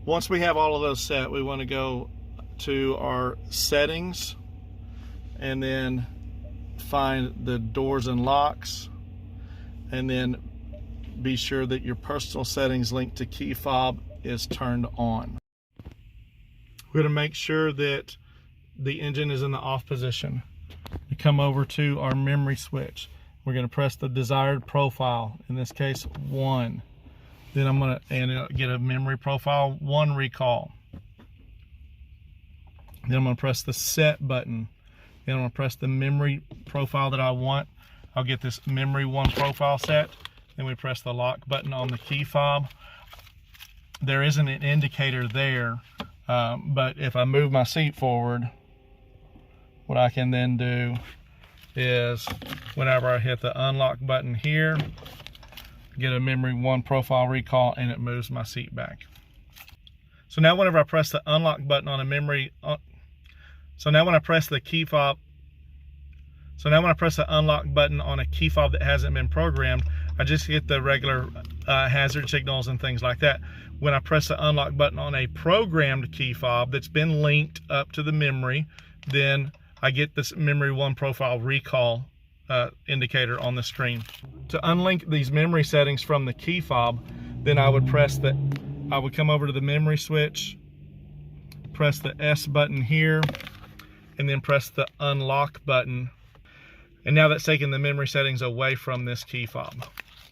Once we have all of those set, we want to go to our settings and then find the doors and locks, and then be sure that your personal settings linked to KeyFob is turned on. We're going to make sure that the engine is in the off position. We come over to our memory switch. We're going to press the desired profile, in this case 1. Then I'm going to get a memory profile 1 recall. Then I'm going to press the set button. Then I'm going to press the memory profile that I want. I'll get this memory 1 profile set. Then we press the lock button on the key fob. There isn't an indicator there, but if I move my seat forward, what I can then do is whenever I hit the unlock button here, get a memory 1 profile recall, and it moves my seat back. So now whenever I press the unlock button on a memory, so now when I press the key fob, so now when I press the unlock button on a key fob that hasn't been programmed, I just get the regular hazard signals and things like that. When I press the unlock button on a programmed key fob that's been linked up to the memory, then I get this memory 1 profile recall indicator on the screen. To unlink these memory settings from the key fob, then I would come over to the memory switch, press the S button here, and then press the unlock button. And now that's taking the memory settings away from this key fob.